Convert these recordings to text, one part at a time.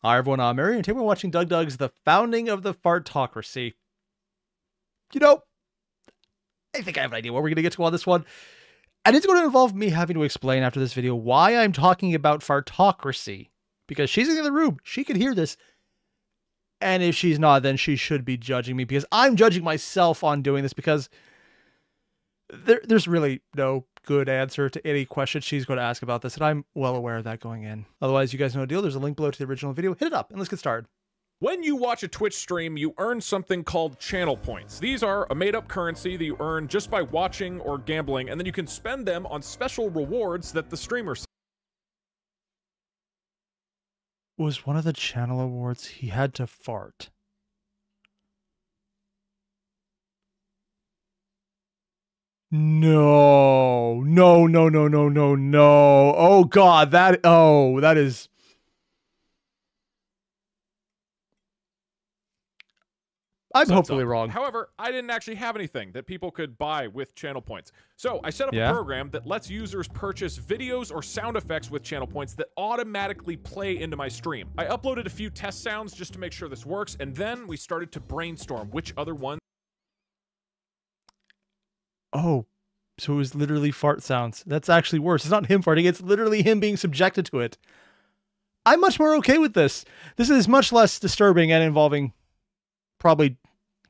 Hi everyone, I'm Airier, and today we're watching DougDoug's The Founding of the Fartocracy. You know, I think I have an idea what we're going to get to on this one. And it's going to involve me having to explain after this video why I'm talking about Fartocracy. Because she's in the other room, she can hear this. And if she's not, then she should be judging me, because I'm judging myself on doing this, because there's really no good answer to any question she's going to ask about this, and I'm well aware of that going in. Otherwise, you guys know the deal. There's a link below to the original video. Hit it up, and let's get started. When you watch a Twitch stream, you earn something called channel points. These are a made-up currency that you earn just by watching or gambling, and then you can spend them on special rewards that the streamer Was one of the channel awards he had to fart? No. Oh God, that is. I'm hopefully wrong. However, I didn't actually have anything that people could buy with channel points. So I set up a program that lets users purchase videos or sound effects with channel points that automatically play into my stream. I uploaded a few test sounds just to make sure this works, and then we started to brainstorm which other ones. Oh, so it was literally fart sounds. That's actually worse. It's not him farting. It's literally him being subjected to it. I'm much more okay with this. This is much less disturbing and involving probably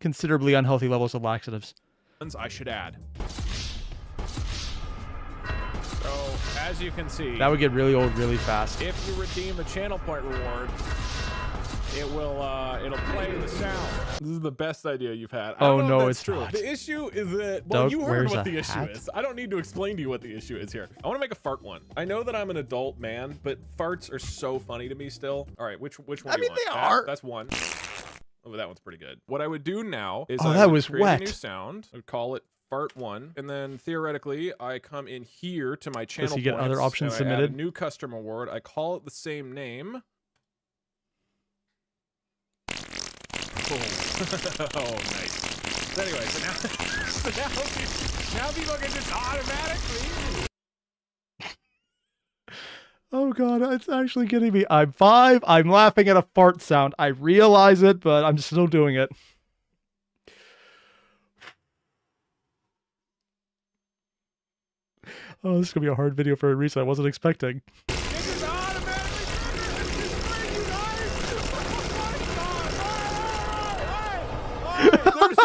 considerably unhealthy levels of laxatives. I should add. So, as you can see, that would get really old really fast. If you redeem a channel point reward, it will it'll play the sound. This is the best idea you've had. Oh no, it's true. The issue is that, well, you heard what the issue hat? is. I don't need to explain to you what the issue is here. I want to make a fart one. I know that I'm an adult man, but farts are so funny to me still. All right, which one do you want? They are. That's one. Oh, that one's pretty good. What I would do now is that was create wet. A new sound. I would call it Fart 1, and then theoretically I come in here to my channel. Does he get other options submitted? A new custom award. I call it the same name. Boom. Oh, nice. So anyway, so now people can just automatically. Oh God, it's actually getting me. I'm 5. I'm laughing at a fart sound. I realize it, but I'm still doing it. Oh, this is gonna be a hard video for a reason I wasn't expecting. There's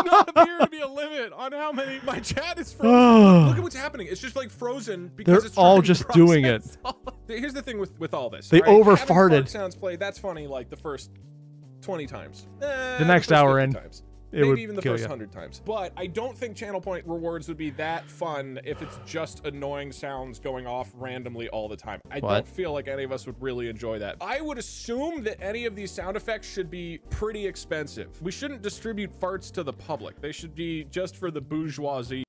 not appear to be a limit on how many. My chat is frozen. Look at what's happening. It's just like frozen because it's all just doing it. Here's the thing with all this. They over farted. Sounds played. That's funny. Like the first 20 times. The next hour in. Times. Maybe even the first 100 times. But I don't think channel point rewards would be that fun if it's just annoying sounds going off randomly all the time. I don't feel like any of us would really enjoy that. I would assume that any of these sound effects should be pretty expensive. We shouldn't distribute farts to the public. They should be just for the bourgeoisie.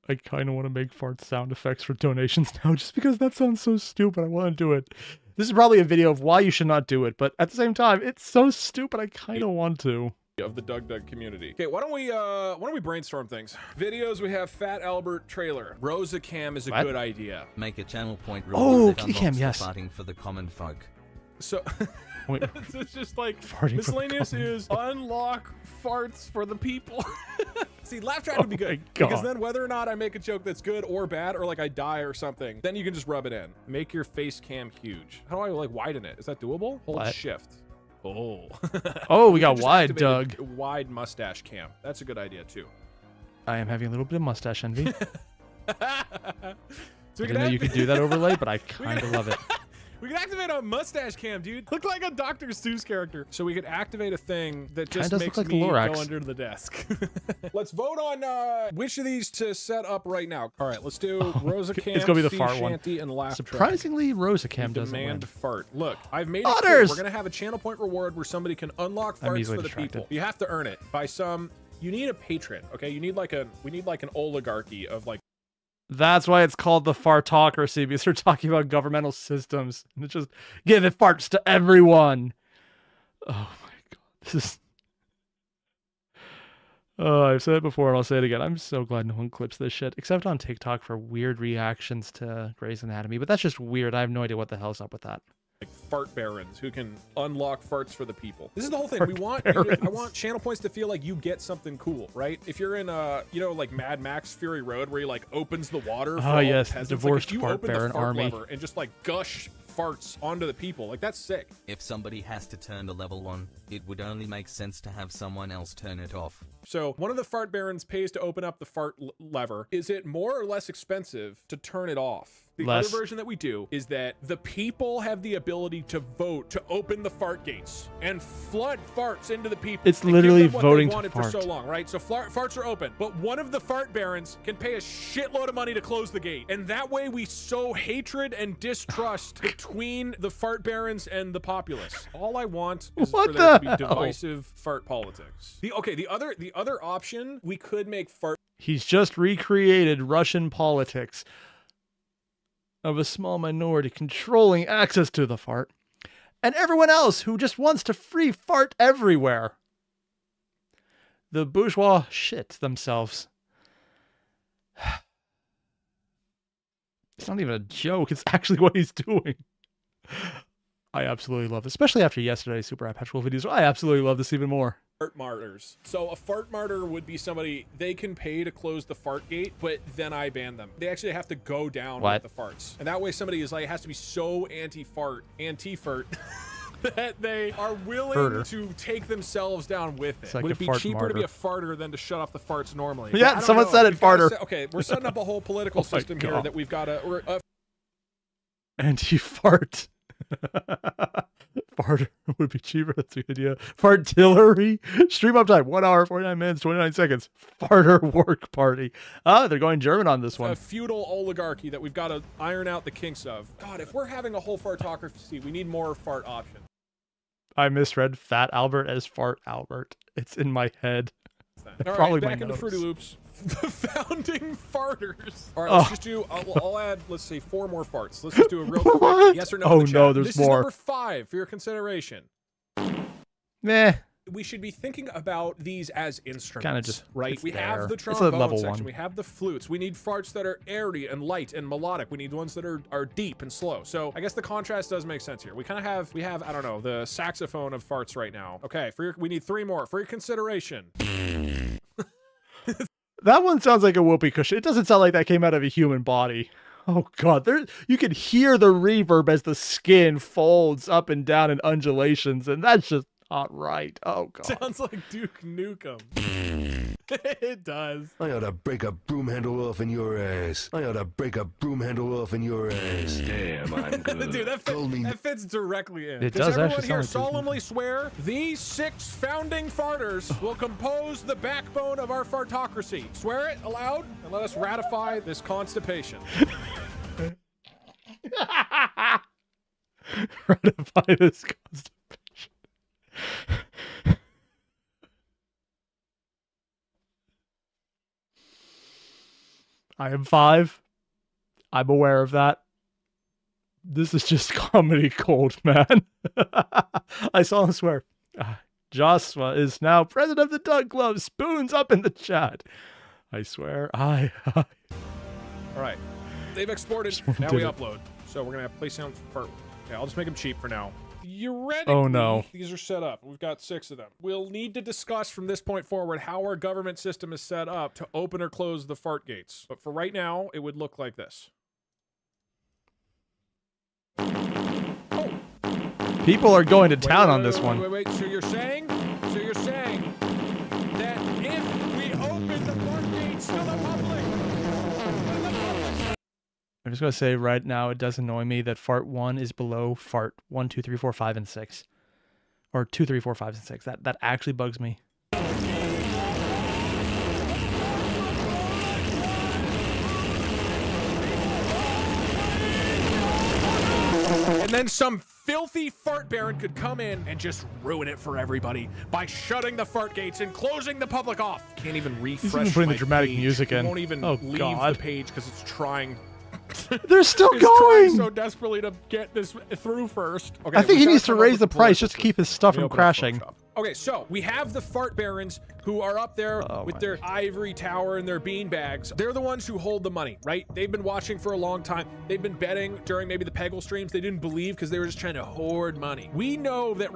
I kind of want to make fart sound effects for donations now, just because that sounds so stupid. I want to do it. This is probably a video of why you should not do it, but at the same time, it's so stupid. I kind of want to. Of the DougDoug community. Okay, why don't we brainstorm things? Videos, we have Fat Albert trailer. Rosa Cam is a good idea. Make a channel point reward that unlocks the farting for the common folk. So it's just like farting miscellaneous is unlock farts for the people. See, laugh track would be good because then whether or not I make a joke that's good or bad, or like I die or something, then you can just rub it in. Make your face cam huge. How do I like widen it? Is that doable? Hold shift. Oh. Oh, we got wide, Doug. Wide mustache cam. That's a good idea too. I am having a little bit of mustache envy. So I didn't know you could do that overlay, but I kind of love it. We can activate a mustache cam, dude. Look like a Dr. Seuss character. So we could activate a thing that just makes me go under the desk. Let's vote on which of these to set up right now. All right, let's do Rosa Cam, it's gonna be the fart one. And laugh Surprisingly, Rosa Cam doesn't demand win. Fart. Look, I've made it clear. We're gonna have a channel point reward where somebody can unlock farts for the people. You have to earn it by some. You need a patron, okay? You need like we need like an oligarchy of like. That's why it's called the Fartocracy, because we're talking about governmental systems. And it's just give it farts to everyone. Oh my God. This is... Oh, I've said it before and I'll say it again. I'm so glad no one clips this shit, except on TikTok for weird reactions to Grey's Anatomy. But that's just weird. I have no idea what the hell's up with that. like fart barons who can unlock farts for the people. This is the whole thing. I want channel points to feel like you get something cool, right? If you're in you know, like Mad Max Fury Road, where he like opens the water for all the peasants, divorced like, if you fart open baron the fart army lever and just like gush farts onto the people, like that's sick. If somebody has to turn to level 1, it would only make sense to have someone else turn it off. So one of the fart barons pays to open up the fart lever. Is it more or less expensive to turn it off? The other version that we do is that the people have the ability to vote to open the fart gates and flood farts into the people. It's literally voting to fart. For so long, right? So farts are open, but one of the fart barons can pay a shitload of money to close the gate, and that way we sow hatred and distrust between the fart barons and the populace. All I want is for there to be divisive fart politics. The other option, we could make fart. He's just recreated Russian politics of a small minority controlling access to the fart, and everyone else who just wants to free fart everywhere. The bourgeois shit themselves. It's not even a joke, it's actually what he's doing. I absolutely love it, especially after yesterday's Super Perpetual videos. I absolutely love this even more. Fart martyrs. So a fart martyr would be somebody, they can pay to close the fart gate, but then I ban them. They actually have to go down with the farts. And that way somebody is like, has to be so anti-fart, that they are willing to take themselves down with it. Like would it be cheaper to be a farter than to shut off the farts normally? Yeah, someone said it, farter. Okay, we're setting up a whole political system here that we've got to... Anti-fart. Farter would be cheaper. That's a good idea. Fartillery. Stream uptime 1 hour 49 minutes 29 seconds. Farter work party. They're going German on this one. A feudal oligarchy that we've got to iron out the kinks of. God, if we're having a whole fartocracy, we need more fart options. I misread Fat Albert as Fart Albert. It's in my head. All right, back into Fruity Loops. The founding farters. All right, let's just do. I'll add. Let's see, 4 more farts. Let's just do a real quick yes or no. Oh no, there's this more. This is number 5 for your consideration. Meh. We should be thinking about these as instruments. Kind of just right. We have the trombone trombone section. One. We have the flutes. We need farts that are airy and light and melodic. We need ones that are deep and slow. So I guess the contrast does make sense here. We kind of have I don't know, the saxophone of farts right now. Okay, we need 3 more for your consideration. That one sounds like a whoopee cushion. It doesn't sound like that came out of a human body. Oh god, you can hear the reverb as the skin folds up and down in undulations, and that's just not right. Oh god. Sounds like Duke Nukem. It does. I ought to break a broom handle off in your ass. I ought to break a broom handle off in your ass. Damn, I'm good. Dude, that fits directly in. It does everyone actually here sound solemnly swear these 6 founding farters will compose the backbone of our fartocracy? Swear it aloud and let us ratify this constipation. Ratify this constipation. I am 5. I'm aware of that. This is just comedy gold, man. I saw him swear. Joshua is now president of the Doug Club. Spoons up in the chat. I swear. All right. They've exported. Now we upload. So we're going to have play sound for... Okay, I'll just make them cheap for now. Theoretically, these are set up. We've got 6 of them. We'll need to discuss from this point forward how our government system is set up to open or close the fart gates. But for right now, it would look like this. People are going to town on this one. Wait. So you're saying that if we open the fart gates to the public, I'm just going to say right now, it does annoy me that fart 1 is below fart 1, 2, 3, 4, 5, and 6. Or 2, 3, 4, 5, and 6. That actually bugs me. And then some filthy fart baron could come in and just ruin it for everybody by shutting the fart gates and closing the public off. Can't even refresh. He's even putting the dramatic music in. Won't even leave the page because it's trying. They're still going so desperately to get this through first. Okay, I think he needs to raise the price just to keep his stuff from crashing. Okay, so we have the fart barons who are up there with their ivory tower and their bean bags. They're the ones who hold the money, right? They've been watching for a long time. They've been betting during maybe the Peggle streams. They didn't believe because they were just trying to hoard money. We know that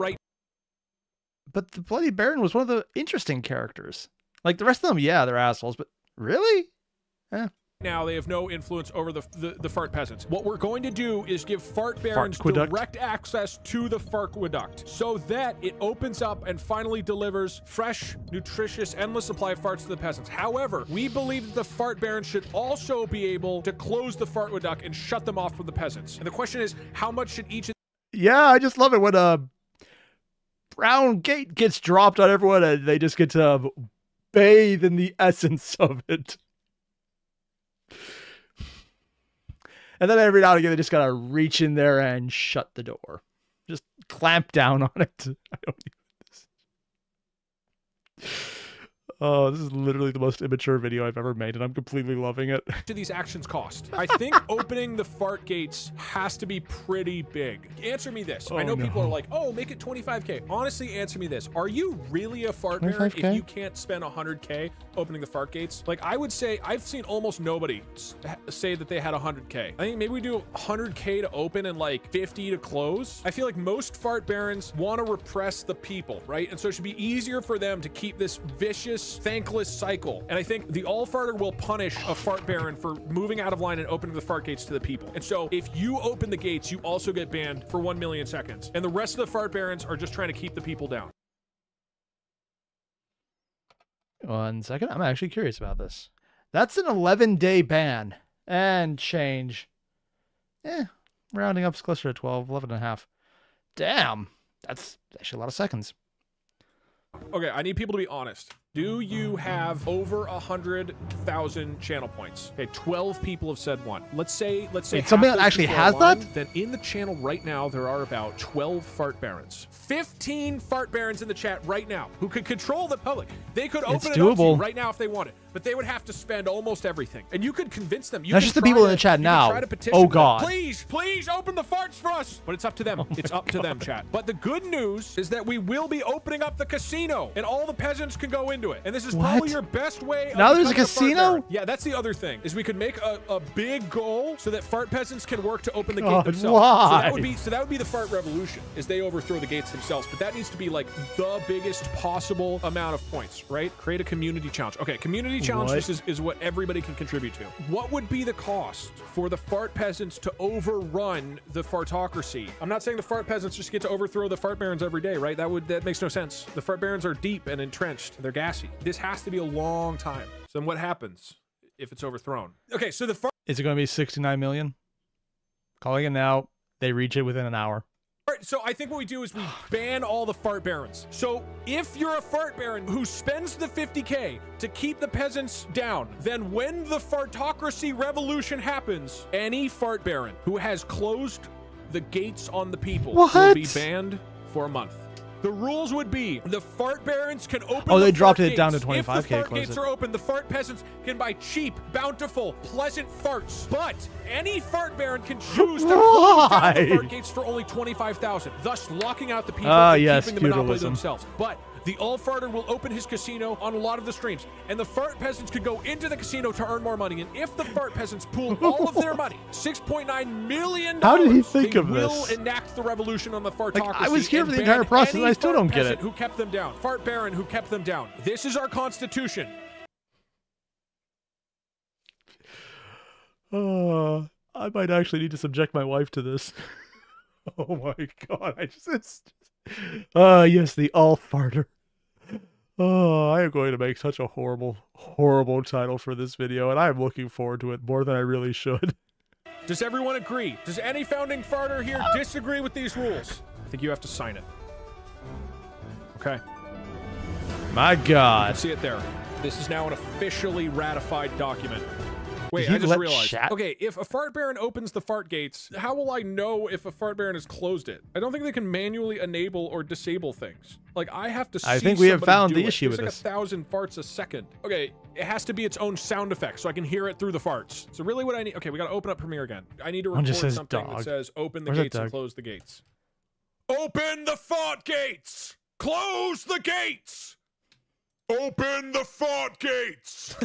But the Bloody Baron was one of the interesting characters. Like the rest of them, yeah, they're assholes, but really? Eh. Now they have no influence over the fart peasants. What we're going to do is give fart barons direct access to the Fartqueduct so that it opens up and finally delivers fresh, nutritious, endless supply of farts to the peasants. However, we believe that the fart barons should also be able to close the Fartqueduct and shut them off from the peasants. And the question is, how much should each... Yeah, I just love it when a brown gate gets dropped on everyone and they just get to bathe in the essence of it. And then every now and again, they just gotta reach in there and shut the door. Just clamp down on it. I don't even... Oh, this is literally the most immature video I've ever made, and I'm completely loving it. Do these actions cost? I think opening the fart gates has to be pretty big. Answer me this. I know people are like, oh, make it 25K. Honestly, answer me this. Are you really a fart baron if you can't spend 100K opening the fart gates? Like, I would say, I've seen almost nobody say that they had 100K. I think maybe we do 100K to open and like 50 to close. I feel like most fart barons want to repress the people, right? And so it should be easier for them to keep this vicious, thankless cycle. And I think the all-farter will punish a fart baron for moving out of line and opening the fart gates to the people. And so if you open the gates, you also get banned for 1 million seconds. And the rest of the fart barons are just trying to keep the people down. 1 second. I'm actually curious about this. That's an 11-day ban and change. Rounding up is closer to 12, 11 and a half. Damn. That's actually a lot of seconds. Okay, I need people to be honest. Do you have over 100,000 channel points? Okay, 12 people have said one. Let's say somebody that actually has that? Then in the channel right now, there are about 12 fart barons. 15 fart barons in the chat right now who could control the public. They could open it up to you right now if they wanted, but they would have to spend almost everything. And you could convince them. That's just the people in the chat now. Oh God. Please, please open the farts for us. But it's up to them. It's up to them, chat. But the good news is that we will be opening up the casino and all the peasants can go into it. And this is probably your best way. Now there's a casino? Yeah, that's the other thing, is we could make a big goal so that fart peasants can work to open the gate themselves. Why? So that would be the fart revolution, is they overthrow the gates themselves. But that needs to be like the biggest possible amount of points, right? Create a community challenge. Okay, community challenge is what everybody can contribute to. What would be the cost for the fart peasants to overrun the Fartocracy? I'm not saying the fart peasants just get to overthrow the fart barons every day, right? That makes no sense. The fart barons are deep and entrenched. They're gassy. This has to be a long time. So then what happens if it's overthrown? Okay, so the fart... Is it going to be 69 million? Calling it now. They reach it within an hour. All right, so I think what we do is we ban all the fart barons. So if you're a fart baron who spends the 50K to keep the peasants down, then when the Fartocracy revolution happens, any fart baron who has closed the gates on the people will be banned for a month. The rules would be the fart barons can open they dropped it gates. down to 25K. If the fart gates are open, the fart peasants can buy cheap, bountiful, pleasant farts. But any fart baron can choose to close down the fart gates for only 25,000, thus locking out the people and keeping the monopoly to themselves. But the all-farter will open his casino on a lot of the streams, and the fart peasants could go into the casino to earn more money. And if the fart peasants pool all of their money, $6.9 million, how did he think of this? Will enact the revolution on the Fartocracy. Like, I was here for the entire process, and I still don't get it. Who kept them down? Fart baron who kept them down. This is our constitution. I might actually need to subject my wife to this. Oh my God! Yes, the all-farter. Oh, I am going to make such a horrible, horrible title for this video, and I am looking forward to it more than I really should. Does everyone agree? Does any founding farter here disagree with these rules? I think you have to sign it. Okay. My God. See it there. This is now an officially ratified document. Wait, I just realized. Okay, if a fart baron opens the fart gates, how will I know if a fart baron has closed it? I don't think they can manually enable or disable things. Like, I have to see. I think we have found the issue with this. It's like 1,000 farts a second. Okay, it has to be its own sound effect so I can hear it through the farts. So really what I need... Okay, we got to open up Premiere again. I need to record something that says open the gates and close the gates. Open the fart gates! Close the gates! Open the fort gates!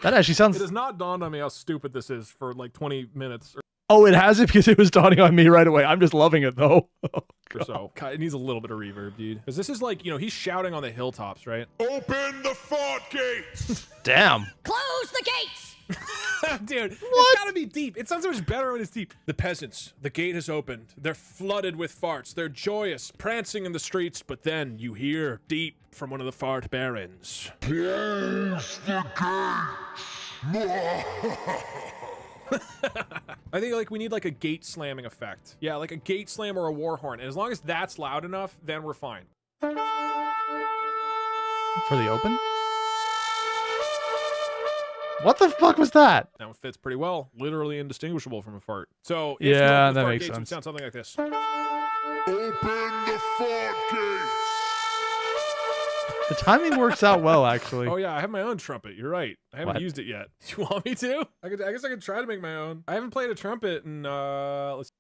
That actually sounds... It has not dawned on me how stupid this is for like 20 minutes. Oh, it has it because it was dawning on me right away. I'm just loving it, though. Oh, or so. God, it needs a little bit of reverb, dude. Because this is like, you know, he's shouting on the hilltops, right? Open the fort gates! Damn. Close the gates! Dude, it's gotta be deep. It sounds so much better when it's deep. The peasants, the gate has opened. They're flooded with farts. They're joyous, prancing in the streets, but then you hear deep from one of the fart barons. Close the gates! I think like we need like a gate slamming effect. Yeah, like a gate slam or a war horn. And as long as that's loud enough, then we're fine. For the open? What the fuck was that? That one fits pretty well. Literally indistinguishable from a fart. So if yeah, the that fart makes gates sense. would sound something like this. Open the fort gates! The timing works out well, actually. Oh yeah, I have my own trumpet. You're right. I haven't used it yet. You want me to? I guess I could try to make my own. I haven't played a trumpet in let's...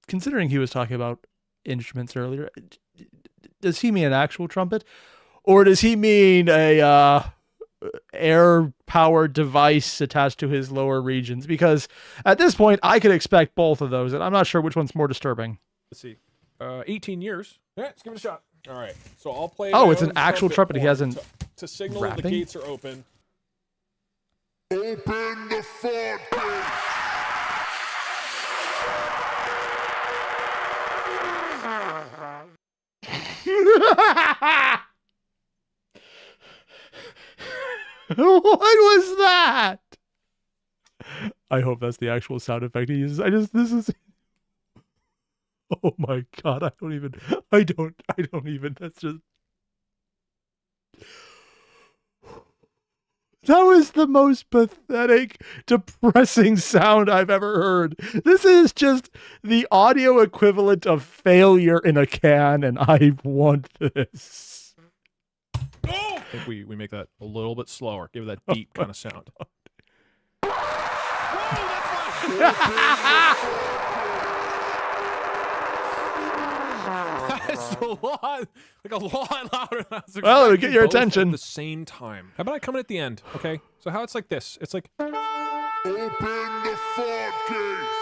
Considering he was talking about instruments earlier, does he mean an actual trumpet, or does he mean a air-powered device attached to his lower regions? Because at this point, I could expect both of those, and I'm not sure which one's more disturbing. Let's see. 18 years. Yeah, let's give it a shot. All right, so I'll play. Oh, it's an actual trumpet. He hasn't to signal that the gates are open. Open the fort gates! What was that? I hope that's the actual sound effect he uses. This is... Oh my god, I don't even, that's just... That was the most pathetic, depressing sound I've ever heard. This is just the audio equivalent of failure in a can, and I want this. I think we make that a little bit slower. Give it that deep kind of sound. That's a lot, like a lot louder than I was expecting. Well, it would get your Both attention. at the same time. How about I come in at the end? Okay, so how it's like this? It's like Open the fort gates!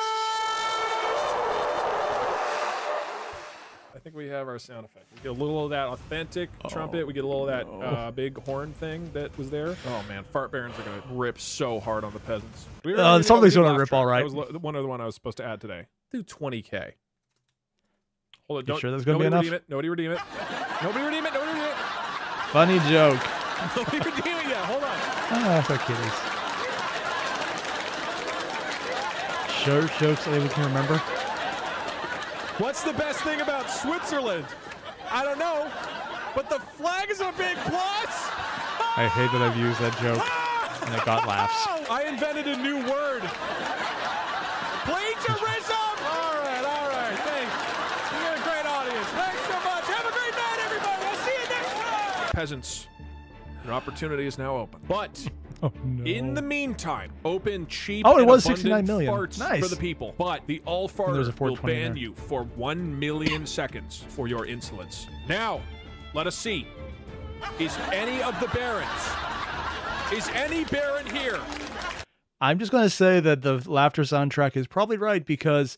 I think we have our sound effect. We get a little of that authentic trumpet. We get a little of that big horn thing that was there. Oh man, fart barons are gonna rip so hard on the peasants. Something's gonna rip all right. That was one other one I was supposed to add today. Do 20K. Hold it. You Don't, sure that's gonna be enough? Nobody redeem it. Nobody redeem it. Nobody redeem it. Funny joke. Nobody redeem it yet. Hold on. Ah, for kitties. Sure jokes that we can remember. What's the best thing about Switzerland? I don't know, but the flag is a big plus. I hate that I've used that joke, and it got laughs. I invented a new word. Plagiarism. All right. Thanks. You got a great audience. Thanks so much. Have a great night, everybody. I'll see you next time. Peasants, your opportunity is now open. But Oh, no. in the meantime, open cheap Oh, it and was abundant 69 million. farts Nice. for the people. But the all There's farter a will 420 ban there. you for 1 million seconds for your insolence. Now, let us see. Is any of the barons? Is any baron here? I'm just going to say that the laughter soundtrack is probably right because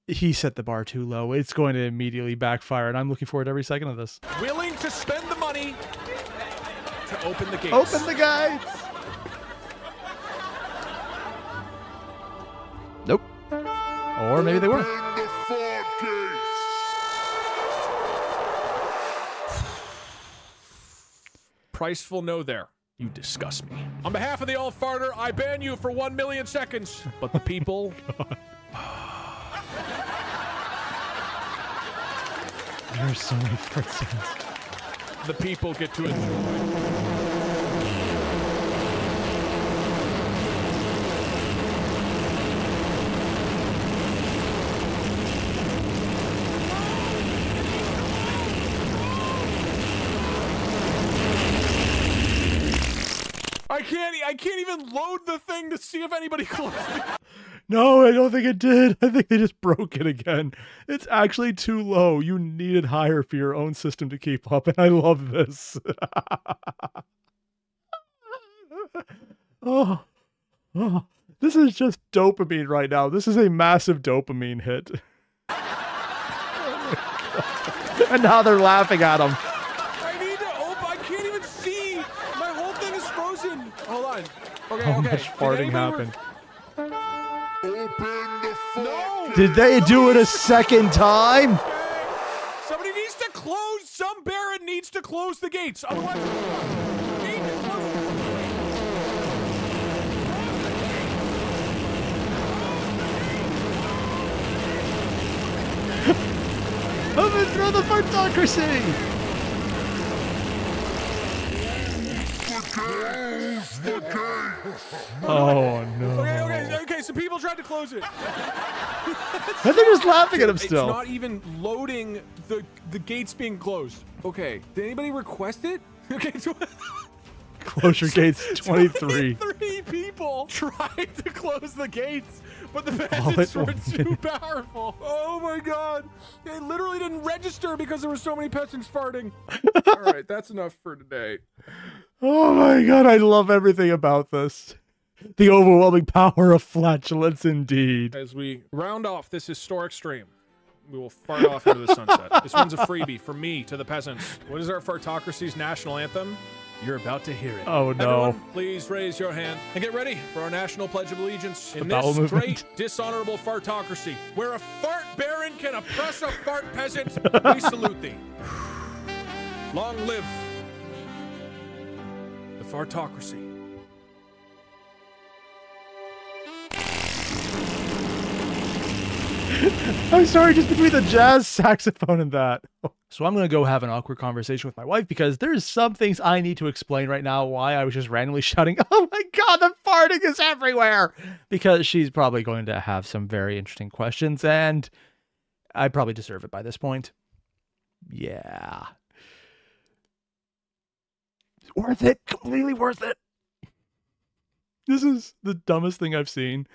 he set the bar too low. It's going to immediately backfire, and I'm looking forward to every second of this. Willing to spend the money to open the gates. Open the gates! Nope. Or maybe they were. Open the fort gates! Priceful no there. You disgust me. On behalf of the all farter, I ban you for 1 million seconds. But the people. There are so many fart sounds. The people get to enjoy. I can't even load the thing to see if anybody closes it. No, I don't think it did. I think they just broke it again. It's actually too low. You need it higher for your own system to keep up, and I love this. Oh, this is just dopamine right now. This is a massive dopamine hit. And now they're laughing at him. I need to open. I can't even see. My whole thing is frozen. Hold on. Okay, How much farting happened? No! Did they do it a second time? Somebody needs to close. Some Baron needs to close the gates. Otherwise, gate is closed. Overthrow the Fartocracy! Oh no. Okay, some people tried to close it. And they're just laughing at him still. It's not even loading the gates being closed. Okay, did anybody request it? Okay, so Closure gates 23. 23 people tried to close the gates, but the peasants were too powerful. Oh my god. They literally didn't register because there were so many peasants farting. All right, that's enough for today. Oh my god, I love everything about this. The overwhelming power of flatulence indeed. As we round off this historic stream, we will fart off into the sunset. This one's a freebie from me to the peasants. What is our Fartocracy's national anthem? You're about to hear it. Oh no. Everyone, please raise your hand and get ready for our national pledge of allegiance in this great dishonorable fartocracy, where a fart baron can oppress a fart peasant. We salute thee. Long live the fartocracy. I'm sorry, just between the jazz saxophone and that. So I'm going to go have an awkward conversation with my wife because there's some things I need to explain right now why I was just randomly shouting, oh my god, the farting is everywhere! Because she's probably going to have some very interesting questions and I probably deserve it by this point. Yeah. It's worth it. Completely worth it. This is the dumbest thing I've seen.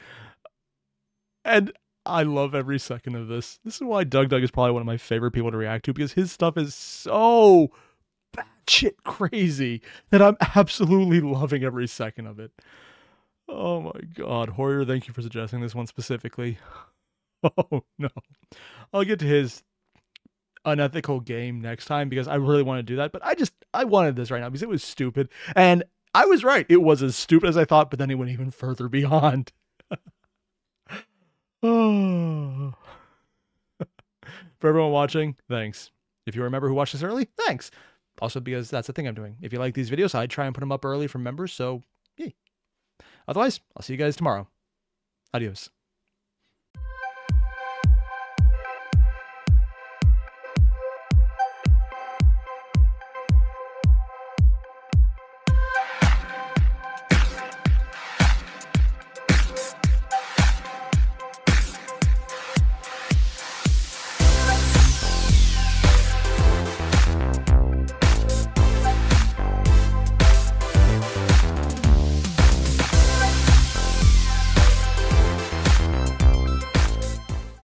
And I love every second of this. This is why DougDoug is probably one of my favorite people to react to because his stuff is so batshit crazy that I'm absolutely loving every second of it. Oh my god. Hoyer, thank you for suggesting this one specifically. Oh no. I'll get to his unethical game next time because I really want to do that, but I wanted this right now because it was stupid. And I was right. It was as stupid as I thought, but then it went even further beyond. Oh. For everyone watching, thanks. If you remember who watched this early, thanks. Also because that's the thing I'm doing. If you like these videos, I try and put them up early for members, so yeah. Otherwise, I'll see you guys tomorrow. Adios.